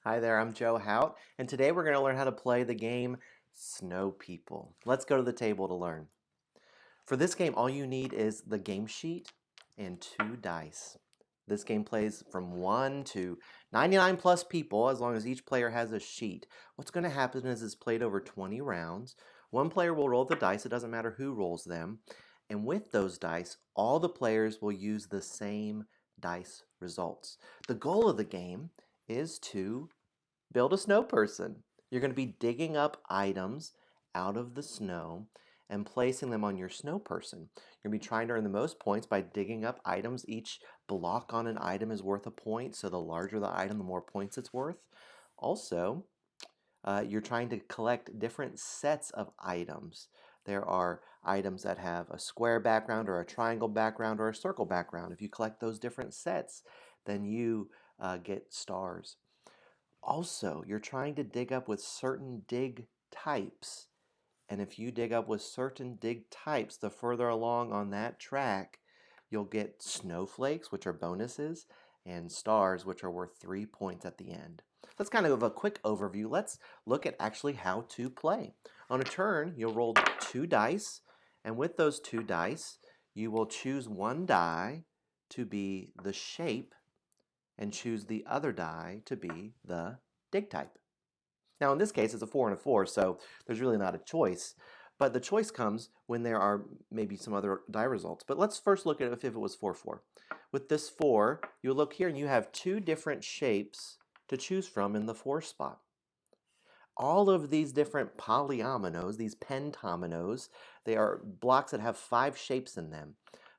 Hi there, I'm Joe Hout, and today we're going to learn how to play the game Snowpeople. Let's go to the table to learn. For this game, all you need is the game sheet and 2 dice. This game plays from 1 to 99 plus people as long as each player has a sheet. What's going to happen is it's played over 20 rounds. One player will roll the dice, it doesn't matter who rolls them, and with those dice, all the players will use the same dice results. The goal of the game is to build a snow person. You're going to be digging up items out of the snow and placing them on your snow person. You're going to be trying to earn the most points by digging up items. Each block on an item is worth a point, so the larger the item, the more points it's worth. Also, you're trying to collect different sets of items. There are items that have a square background or a triangle background or a circle background. If you collect those different sets, then you get stars. Also, you're trying to dig up with certain dig types. And if you dig up with certain dig types, the further along on that track, you'll get snowflakes, which are bonuses, and stars, which are worth 3 points at the end. That's kind of a quick overview. Let's look at actually how to play. On a turn, you'll roll 2 dice, and with those 2 dice, you will choose one die to be the shape and choose the other die to be the dig type. Now in this case it's a 4 and a 4, so there's really not a choice, but the choice comes when there are maybe some other die results. But let's first look at if it was 4-4. With this 4, you look here and you have 2 different shapes to choose from in the 4 spot. All of these different polyominoes, these pentominoes, they are blocks that have 5 shapes in them,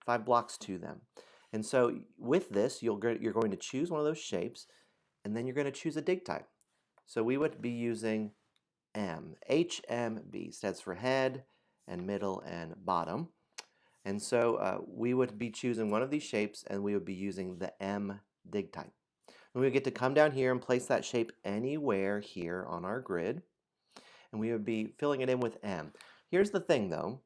5 blocks to them. And so with this, you're going to choose one of those shapes, and then you're going to choose a dig type. So we would be using M. HMB stands for head and middle and bottom. And so we would be choosing one of these shapes, and we would be using the M dig type. And we would get to come down here and place that shape anywhere here on our grid, and we would be filling it in with M. Here's the thing though,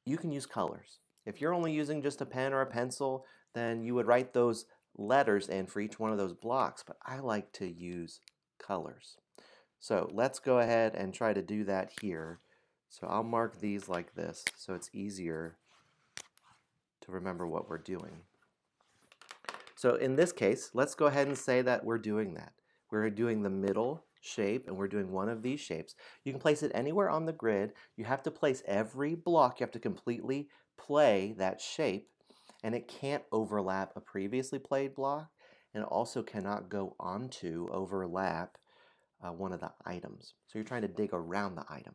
you can use colors. If you're only using just a pen or a pencil, then you would write those letters in for each one of those blocks, but I like to use colors. So let's go ahead and try to do that here. So I'll mark these like this so it's easier to remember what we're doing. So in this case, let's go ahead and say that we're doing that. We're doing the middle shape, and we're doing one of these shapes. You can place it anywhere on the grid. You have to place every block. You have to completely play that shape, and it can't overlap a previously played block, and it also cannot go onto, overlap one of the items. So you're trying to dig around the item.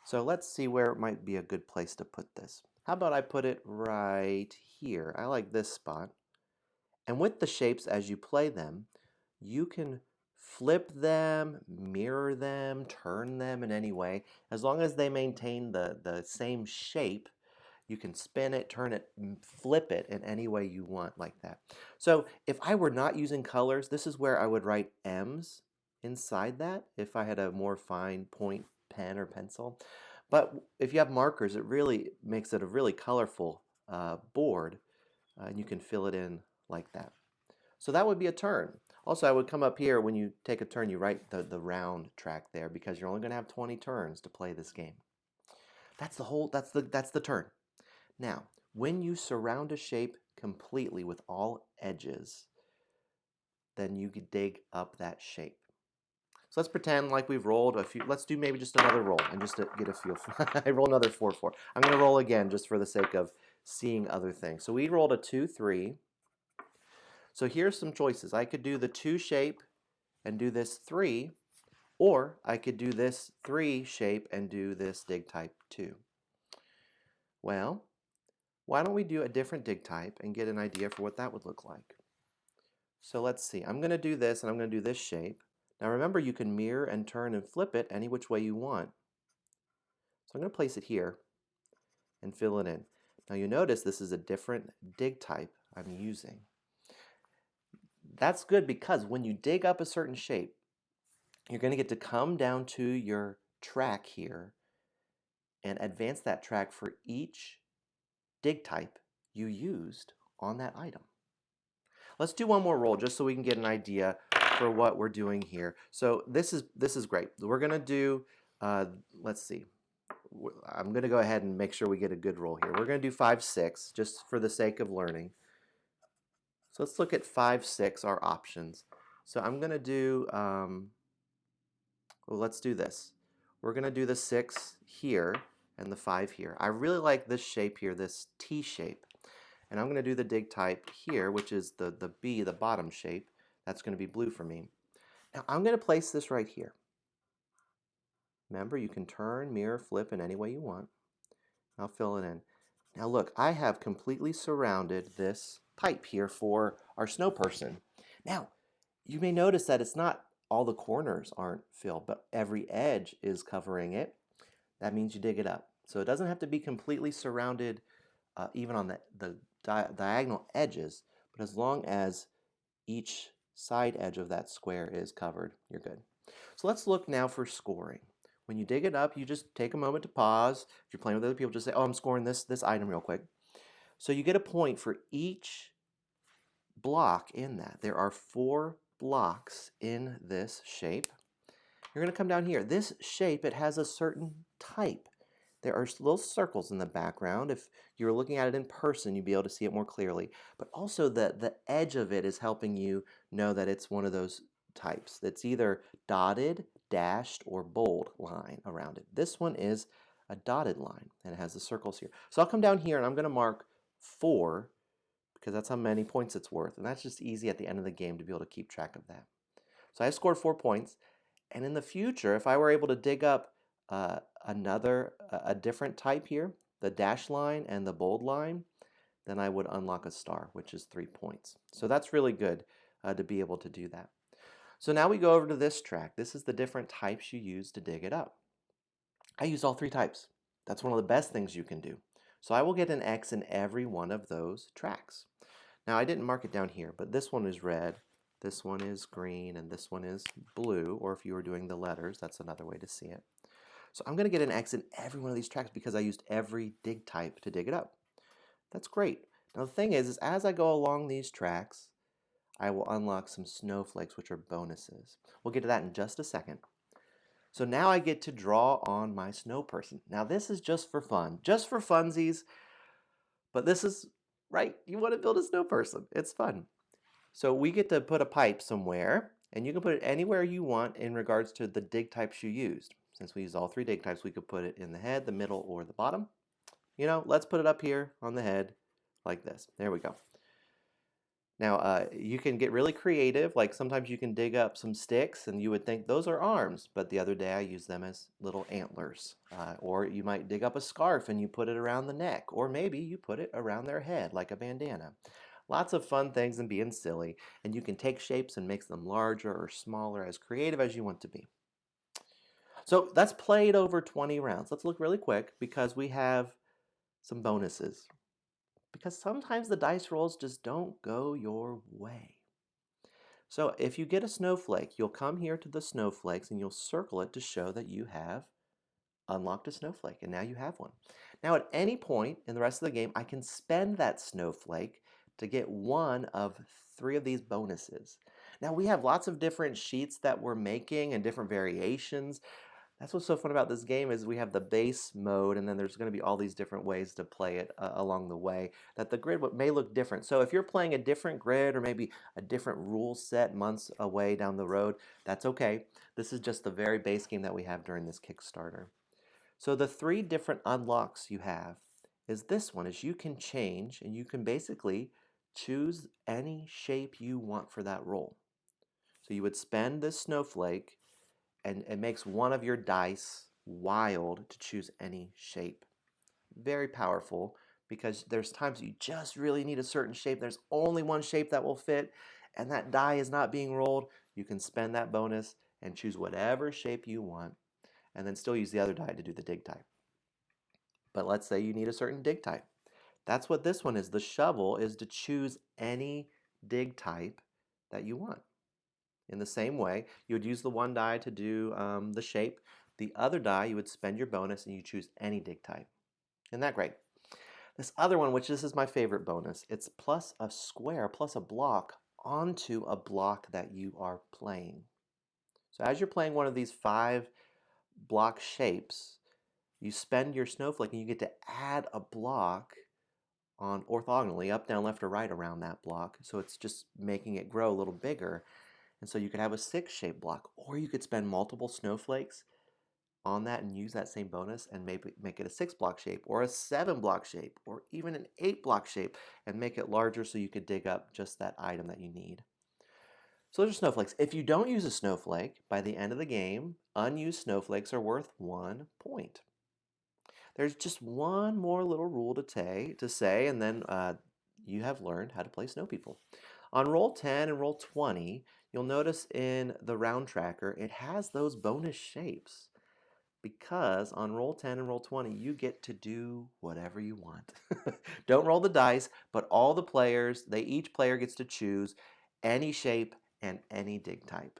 So let's see where it might be a good place to put this. How about I put it right here? I like this spot. And with the shapes, as you play them, you can flip them, mirror them, turn them in any way. As long as they maintain the same shape, you can spin it, turn it, flip it in any way you want like that. So if I were not using colors, this is where I would write M's inside that if I had a more fine point pen or pencil. But if you have markers, it really makes it a really colorful board, and you can fill it in like that. So that would be a turn. Also, I would come up here when you take a turn, you write the round track there because you're only going to have 20 turns to play this game. That's the turn. Now, when you surround a shape completely with all edges, then you could dig up that shape. So let's pretend like we've rolled a few. Let's do maybe just another roll and just to get a feel. I roll another 4-4. I'm going to roll again just for the sake of seeing other things. So we rolled a 2-3. So here's some choices. I could do the 2 shape and do this 3, or I could do this 3 shape and do this dig type 2. Well, why don't we do a different dig type and get an idea for what that would look like? So let's see. I'm going to do this, and I'm going to do this shape. Now remember, you can mirror and turn and flip it any which way you want. So I'm going to place it here and fill it in. Now you notice this is a different dig type I'm using. That's good because when you dig up a certain shape, you're going to get to come down to your track here and advance that track for each dig type you used on that item. Let's do one more roll just so we can get an idea for what we're doing here. So this is great. We're gonna do, let's see. I'm gonna go ahead and make sure we get a good roll here. We're gonna do 5, 6, just for the sake of learning. So let's look at 5, 6, our options. So I'm gonna do, well, let's do this. We're gonna do the 6 here and the 5 here. I really like this shape here, this T shape. And I'm gonna do the dig type here, which is the B, the bottom shape. That's gonna be blue for me. Now I'm gonna place this right here. Remember, you can turn, mirror, flip in any way you want. I'll fill it in. Now look, I have completely surrounded this pipe here for our snow person. Now, you may notice that it's not all the corners aren't filled, but every edge is covering it. That means you dig it up. So it doesn't have to be completely surrounded even on the diagonal edges, but as long as each side edge of that square is covered, you're good. So let's look now for scoring. When you dig it up, you just take a moment to pause. If you're playing with other people, just say, oh, I'm scoring this item real quick. So you get a point for each block in that. There are 4 blocks in this shape. You're going to come down here. This shape, it has a certain type. There are little circles in the background. If you're looking at it in person, you'd be able to see it more clearly. But also the edge of it is helping you know that it's one of those types. That's either dotted, dashed, or bold line around it. This one is a dotted line, and it has the circles here. So I'll come down here, and I'm going to mark 4, because that's how many points it's worth. And that's just easy at the end of the game to be able to keep track of that. So I scored 4 points. And in the future, if I were able to dig up a different type here, the dash line and the bold line, then I would unlock a star, which is 3 points. So that's really good to be able to do that. So now we go over to this track. This is the different types you use to dig it up. I used all 3 types. That's one of the best things you can do. So I will get an X in every one of those tracks. Now I didn't mark it down here, but this one is red, this one is green, and this one is blue, or if you were doing the letters, that's another way to see it. So I'm going to get an X in every one of these tracks because I used every dig type to dig it up. That's great. Now the thing is as I go along these tracks, I will unlock some snowflakes, which are bonuses. We'll get to that in just a second. So now I get to draw on my snow person. Now this is just for fun, just for funsies, but this is, right, you want to build a snow person. It's fun. So we get to put a pipe somewhere, and you can put it anywhere you want in regards to the dig types you used. Since we used all 3 dig types, we could put it in the head, the middle, or the bottom. You know, let's put it up here on the head like this. There we go. Now, you can get really creative. Like sometimes you can dig up some sticks and you would think those are arms, but the other day I used them as little antlers. Or you might dig up a scarf and you put it around the neck, or maybe you put it around their head like a bandana. Lots of fun things and being silly, and you can take shapes and make them larger or smaller, as creative as you want to be. So that's played over 20 rounds. Let's look really quick because we have some bonuses. Because sometimes the dice rolls just don't go your way. So if you get a snowflake, you'll come here to the snowflakes and you'll circle it to show that you have unlocked a snowflake, and now you have one. Now at any point in the rest of the game, I can spend that snowflake to get one of 3 of these bonuses. Now we have lots of different sheets that we're making and different variations. That's what's so fun about this game is we have the base mode, and then there's going to be all these different ways to play it along the way, that the grid may look different. So if you're playing a different grid or maybe a different rule set months away down the road, that's okay. This is just the very base game that we have during this Kickstarter. So the 3 different unlocks you have is this one, is you can change and you can basically choose any shape you want for that roll. So you would spend this snowflake and it makes one of your dice wild to choose any shape. Very powerful because there's times you just really need a certain shape. There's only one shape that will fit and that die is not being rolled. You can spend that bonus and choose whatever shape you want and then still use the other die to do the dig type. But let's say you need a certain dig type. That's what this one is. The shovel is to choose any dig type that you want. In the same way, you would use the one die to do the shape. The other die, you would spend your bonus and you choose any dig type. Isn't that great? This other one, which this is my favorite bonus, it's plus a square, plus a block onto a block that you are playing. So as you're playing one of these 5 block shapes, you spend your snowflake and you get to add a block on orthogonally, up, down, left, or right around that block. So it's just making it grow a little bigger. And so you could have a 6 shape block, or you could spend multiple snowflakes on that and use that same bonus and maybe make it a 6 block shape or a 7 block shape or even an 8 block shape and make it larger so you could dig up just that item that you need. So those are snowflakes. If you don't use a snowflake, by the end of the game, unused snowflakes are worth 1 point. There's just one more little rule to say, and then you have learned how to play Snowpeople. On roll 10 and roll 20, you'll notice in the round tracker, it has those bonus shapes. Because on roll 10 and roll 20, you get to do whatever you want. Don't roll the dice, but all the players, each player gets to choose any shape and any dig type.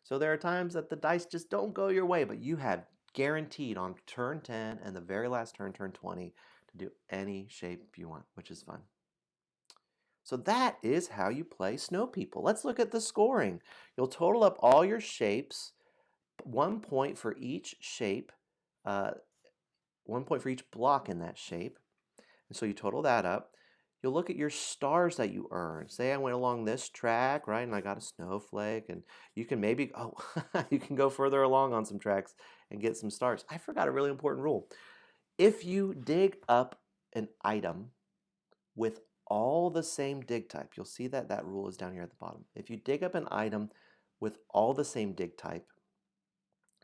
So there are times that the dice just don't go your way, but you have guaranteed on turn 10 and the very last turn, turn 20, to do any shape you want, which is fun. So that is how you play Snowpeople. Let's look at the scoring. You'll total up all your shapes, 1 point for each shape, 1 point for each block in that shape. And so you total that up. You'll look at your stars that you earn. Say I went along this track, right, and I got a snowflake, and you can maybe, you can go further along on some tracks and get some stars. I forgot a really important rule. If you dig up an item with all the same dig type, you'll see that that rule is down here at the bottom. If you dig up an item with all the same dig type,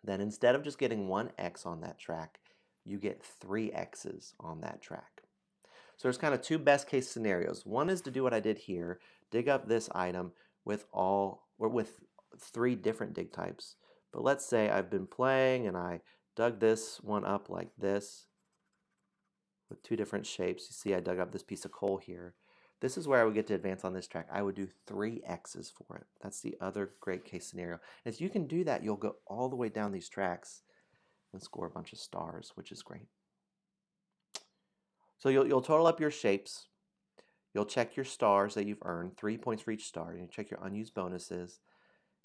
then instead of just getting 1 X on that track, you get 3 X's on that track. So there's kind of 2 best case scenarios. One is to do what I did here, dig up this item with 3 different dig types. But let's say I've been playing and I dug this one up like this with 2 different shapes. You see I dug up this piece of coal here. This is where I would get to advance on this track. I would do 3 X's for it. That's the other great case scenario. And if you can do that, you'll go all the way down these tracks and score a bunch of stars, which is great. So you'll total up your shapes. You'll check your stars that you've earned, 3 points for each star. You check your unused bonuses,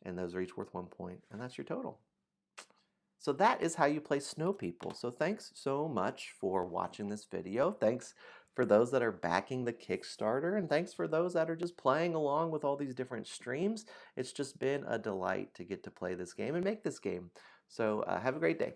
and those are each worth 1 point, and that's your total. So that is how you play Snowpeople. So thanks so much for watching this video. Thanks for those that are backing the Kickstarter, and thanks for those that are just playing along with all these different streams. It's just been a delight to get to play this game and make this game. So have a great day.